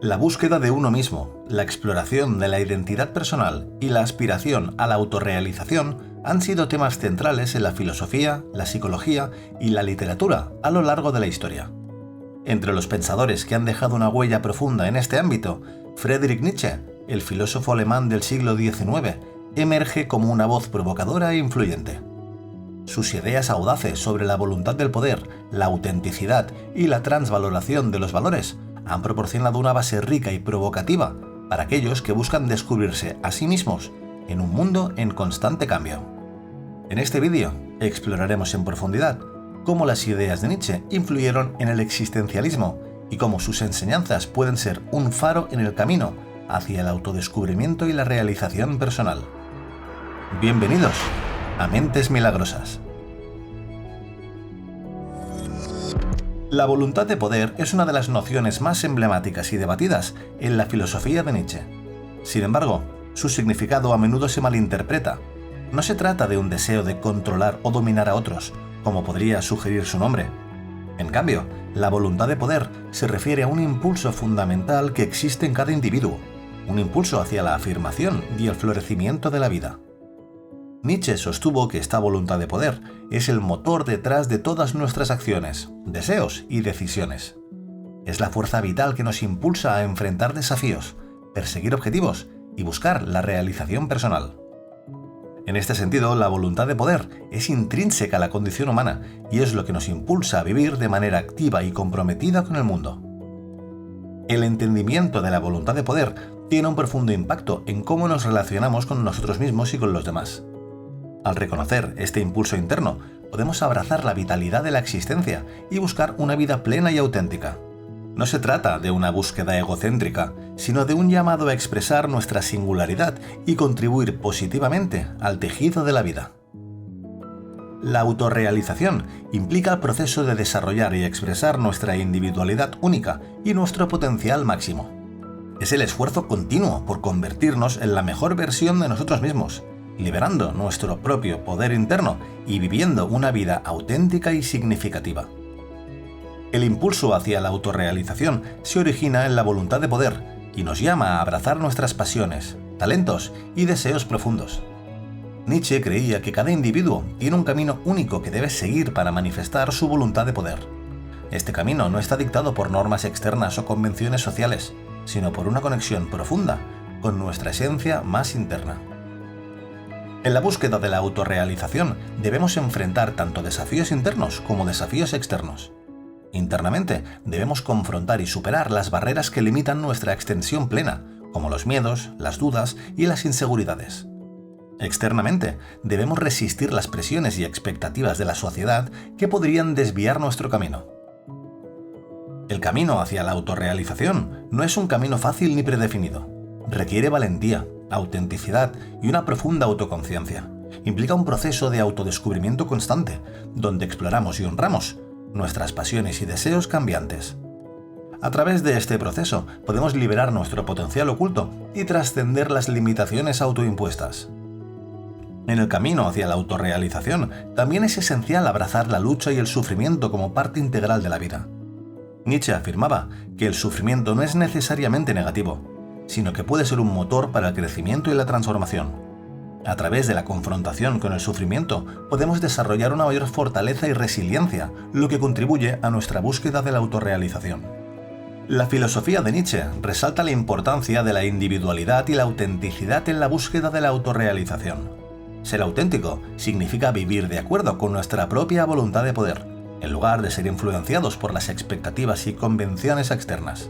La búsqueda de uno mismo, la exploración de la identidad personal y la aspiración a la autorrealización han sido temas centrales en la filosofía, la psicología y la literatura a lo largo de la historia. Entre los pensadores que han dejado una huella profunda en este ámbito, Friedrich Nietzsche, el filósofo alemán del siglo XIX, emerge como una voz provocadora e influyente. Sus ideas audaces sobre la voluntad del poder, la autenticidad y la transvaloración de los valores han proporcionado una base rica y provocativa para aquellos que buscan descubrirse a sí mismos en un mundo en constante cambio. En este vídeo exploraremos en profundidad cómo las ideas de Nietzsche influyeron en el existencialismo y cómo sus enseñanzas pueden ser un faro en el camino hacia el autodescubrimiento y la realización personal. Bienvenidos a Mentes Milagrosas. La voluntad de poder es una de las nociones más emblemáticas y debatidas en la filosofía de Nietzsche. Sin embargo, su significado a menudo se malinterpreta. No se trata de un deseo de controlar o dominar a otros, como podría sugerir su nombre. En cambio, la voluntad de poder se refiere a un impulso fundamental que existe en cada individuo, un impulso hacia la afirmación y el florecimiento de la vida. Nietzsche sostuvo que esta voluntad de poder es el motor detrás de todas nuestras acciones, deseos y decisiones. Es la fuerza vital que nos impulsa a enfrentar desafíos, perseguir objetivos y buscar la realización personal. En este sentido, la voluntad de poder es intrínseca a la condición humana y es lo que nos impulsa a vivir de manera activa y comprometida con el mundo. El entendimiento de la voluntad de poder tiene un profundo impacto en cómo nos relacionamos con nosotros mismos y con los demás. Al reconocer este impulso interno, podemos abrazar la vitalidad de la existencia y buscar una vida plena y auténtica. No se trata de una búsqueda egocéntrica, sino de un llamado a expresar nuestra singularidad y contribuir positivamente al tejido de la vida. La autorrealización implica el proceso de desarrollar y expresar nuestra individualidad única y nuestro potencial máximo. Es el esfuerzo continuo por convertirnos en la mejor versión de nosotros mismos, liberando nuestro propio poder interno y viviendo una vida auténtica y significativa. El impulso hacia la autorrealización se origina en la voluntad de poder y nos llama a abrazar nuestras pasiones, talentos y deseos profundos. Nietzsche creía que cada individuo tiene un camino único que debe seguir para manifestar su voluntad de poder. Este camino no está dictado por normas externas o convenciones sociales, sino por una conexión profunda con nuestra esencia más interna. En la búsqueda de la autorrealización debemos enfrentar tanto desafíos internos como desafíos externos. Internamente debemos confrontar y superar las barreras que limitan nuestra extensión plena, como los miedos, las dudas y las inseguridades. Externamente debemos resistir las presiones y expectativas de la sociedad que podrían desviar nuestro camino. El camino hacia la autorrealización no es un camino fácil ni predefinido. Requiere valentía, autenticidad y una profunda autoconciencia. Implica un proceso de autodescubrimiento constante, donde exploramos y honramos nuestras pasiones y deseos cambiantes. A través de este proceso podemos liberar nuestro potencial oculto y trascender las limitaciones autoimpuestas. En el camino hacia la autorrealización también es esencial abrazar la lucha y el sufrimiento como parte integral de la vida. Nietzsche afirmaba que el sufrimiento no es necesariamente negativo, sino que puede ser un motor para el crecimiento y la transformación. A través de la confrontación con el sufrimiento, podemos desarrollar una mayor fortaleza y resiliencia, lo que contribuye a nuestra búsqueda de la autorrealización. La filosofía de Nietzsche resalta la importancia de la individualidad y la autenticidad en la búsqueda de la autorrealización. Ser auténtico significa vivir de acuerdo con nuestra propia voluntad de poder, en lugar de ser influenciados por las expectativas y convenciones externas.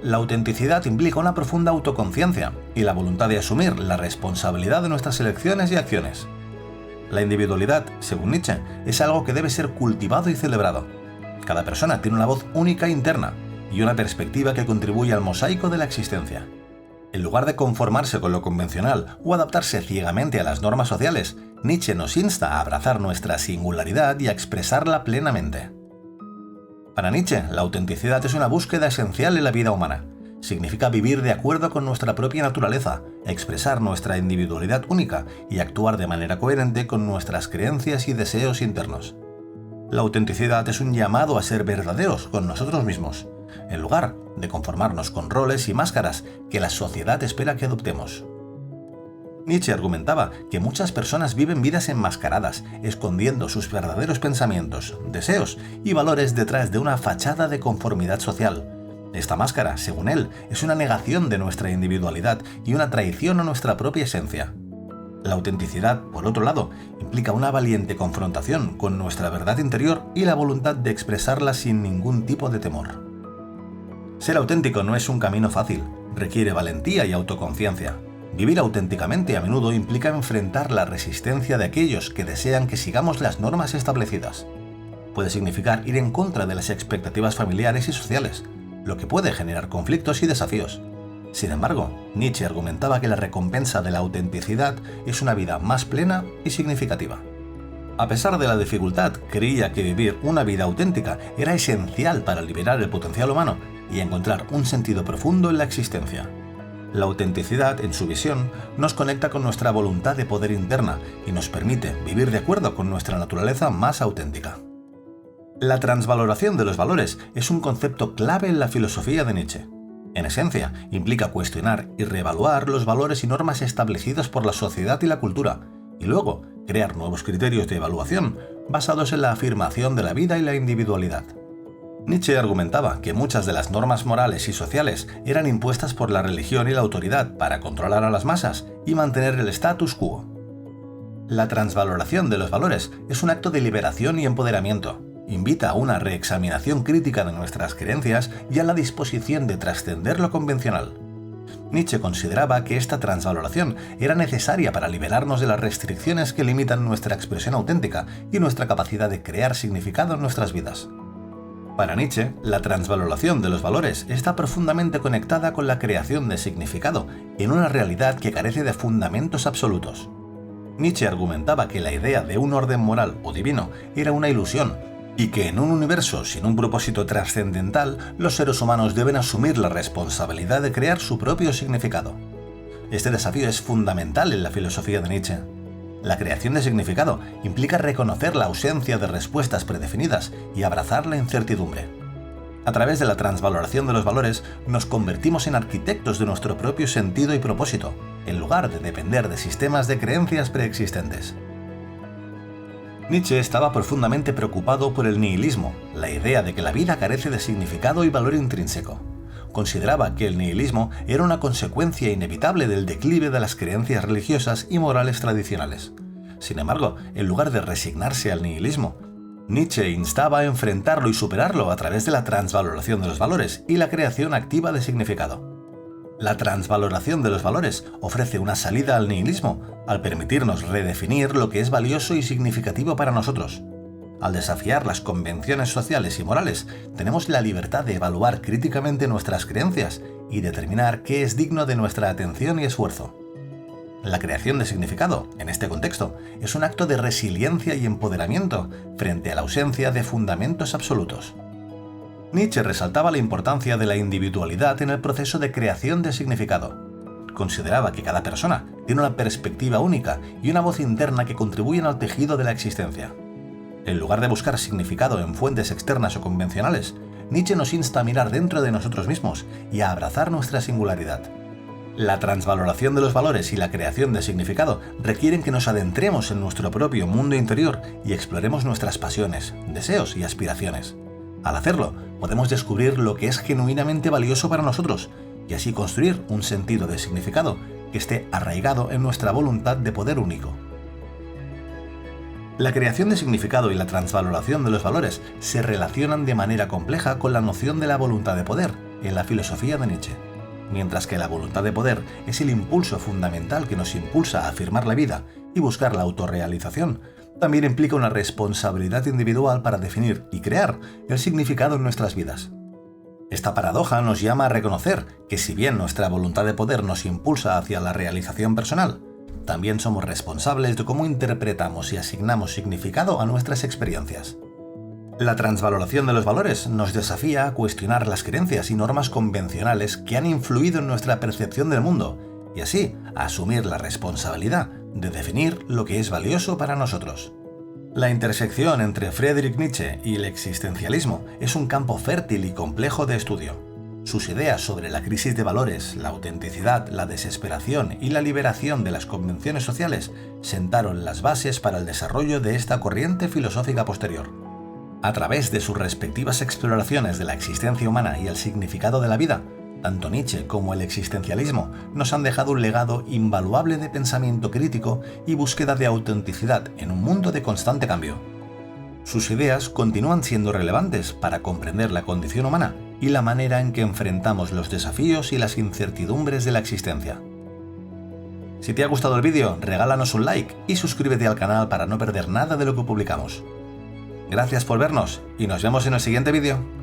La autenticidad implica una profunda autoconciencia y la voluntad de asumir la responsabilidad de nuestras elecciones y acciones. La individualidad, según Nietzsche, es algo que debe ser cultivado y celebrado. Cada persona tiene una voz única interna y una perspectiva que contribuye al mosaico de la existencia. En lugar de conformarse con lo convencional o adaptarse ciegamente a las normas sociales, Nietzsche nos insta a abrazar nuestra singularidad y a expresarla plenamente. Para Nietzsche, la autenticidad es una búsqueda esencial en la vida humana. Significa vivir de acuerdo con nuestra propia naturaleza, expresar nuestra individualidad única y actuar de manera coherente con nuestras creencias y deseos internos. La autenticidad es un llamado a ser verdaderos con nosotros mismos, en lugar de conformarnos con roles y máscaras que la sociedad espera que adoptemos. Nietzsche argumentaba que muchas personas viven vidas enmascaradas, escondiendo sus verdaderos pensamientos, deseos y valores detrás de una fachada de conformidad social. Esta máscara, según él, es una negación de nuestra individualidad y una traición a nuestra propia esencia. La autenticidad, por otro lado, implica una valiente confrontación con nuestra verdad interior y la voluntad de expresarla sin ningún tipo de temor. Ser auténtico no es un camino fácil, requiere valentía y autoconciencia. Vivir auténticamente a menudo implica enfrentar la resistencia de aquellos que desean que sigamos las normas establecidas. Puede significar ir en contra de las expectativas familiares y sociales, lo que puede generar conflictos y desafíos. Sin embargo, Nietzsche argumentaba que la recompensa de la autenticidad es una vida más plena y significativa. A pesar de la dificultad, creía que vivir una vida auténtica era esencial para liberar el potencial humano y encontrar un sentido profundo en la existencia. La autenticidad, en su visión, nos conecta con nuestra voluntad de poder interna y nos permite vivir de acuerdo con nuestra naturaleza más auténtica. La transvaloración de los valores es un concepto clave en la filosofía de Nietzsche. En esencia, implica cuestionar y reevaluar los valores y normas establecidos por la sociedad y la cultura, y luego crear nuevos criterios de evaluación basados en la afirmación de la vida y la individualidad. Nietzsche argumentaba que muchas de las normas morales y sociales eran impuestas por la religión y la autoridad para controlar a las masas y mantener el status quo. La transvaloración de los valores es un acto de liberación y empoderamiento. Invita a una reexaminación crítica de nuestras creencias y a la disposición de trascender lo convencional. Nietzsche consideraba que esta transvaloración era necesaria para liberarnos de las restricciones que limitan nuestra expresión auténtica y nuestra capacidad de crear significado en nuestras vidas. Para Nietzsche, la transvaloración de los valores está profundamente conectada con la creación de significado en una realidad que carece de fundamentos absolutos. Nietzsche argumentaba que la idea de un orden moral o divino era una ilusión y que en un universo sin un propósito trascendental, los seres humanos deben asumir la responsabilidad de crear su propio significado. Este desafío es fundamental en la filosofía de Nietzsche. La creación de significado implica reconocer la ausencia de respuestas predefinidas y abrazar la incertidumbre. A través de la transvaloración de los valores, nos convertimos en arquitectos de nuestro propio sentido y propósito, en lugar de depender de sistemas de creencias preexistentes. Nietzsche estaba profundamente preocupado por el nihilismo, la idea de que la vida carece de significado y valor intrínseco. Consideraba que el nihilismo era una consecuencia inevitable del declive de las creencias religiosas y morales tradicionales. Sin embargo, en lugar de resignarse al nihilismo, Nietzsche instaba a enfrentarlo y superarlo a través de la transvaloración de los valores y la creación activa de significado. La transvaloración de los valores ofrece una salida al nihilismo al permitirnos redefinir lo que es valioso y significativo para nosotros. Al desafiar las convenciones sociales y morales, tenemos la libertad de evaluar críticamente nuestras creencias y determinar qué es digno de nuestra atención y esfuerzo. La creación de significado, en este contexto, es un acto de resiliencia y empoderamiento frente a la ausencia de fundamentos absolutos. Nietzsche resaltaba la importancia de la individualidad en el proceso de creación de significado. Consideraba que cada persona tiene una perspectiva única y una voz interna que contribuyen al tejido de la existencia. En lugar de buscar significado en fuentes externas o convencionales, Nietzsche nos insta a mirar dentro de nosotros mismos y a abrazar nuestra singularidad. La transvaloración de los valores y la creación de significado requieren que nos adentremos en nuestro propio mundo interior y exploremos nuestras pasiones, deseos y aspiraciones. Al hacerlo, podemos descubrir lo que es genuinamente valioso para nosotros y así construir un sentido de significado que esté arraigado en nuestra voluntad de poder único. La creación de significado y la transvaloración de los valores se relacionan de manera compleja con la noción de la voluntad de poder en la filosofía de Nietzsche. Mientras que la voluntad de poder es el impulso fundamental que nos impulsa a afirmar la vida y buscar la autorrealización, también implica una responsabilidad individual para definir y crear el significado en nuestras vidas. Esta paradoja nos llama a reconocer que si bien nuestra voluntad de poder nos impulsa hacia la realización personal, también somos responsables de cómo interpretamos y asignamos significado a nuestras experiencias. La transvaloración de los valores nos desafía a cuestionar las creencias y normas convencionales que han influido en nuestra percepción del mundo y así a asumir la responsabilidad de definir lo que es valioso para nosotros. La intersección entre Friedrich Nietzsche y el existencialismo es un campo fértil y complejo de estudio. Sus ideas sobre la crisis de valores, la autenticidad, la desesperación y la liberación de las convenciones sociales sentaron las bases para el desarrollo de esta corriente filosófica posterior. A través de sus respectivas exploraciones de la existencia humana y el significado de la vida, tanto Nietzsche como el existencialismo nos han dejado un legado invaluable de pensamiento crítico y búsqueda de autenticidad en un mundo de constante cambio. Sus ideas continúan siendo relevantes para comprender la condición humana y la manera en que enfrentamos los desafíos y las incertidumbres de la existencia. Si te ha gustado el vídeo, regálanos un like y suscríbete al canal para no perder nada de lo que publicamos. Gracias por vernos y nos vemos en el siguiente vídeo.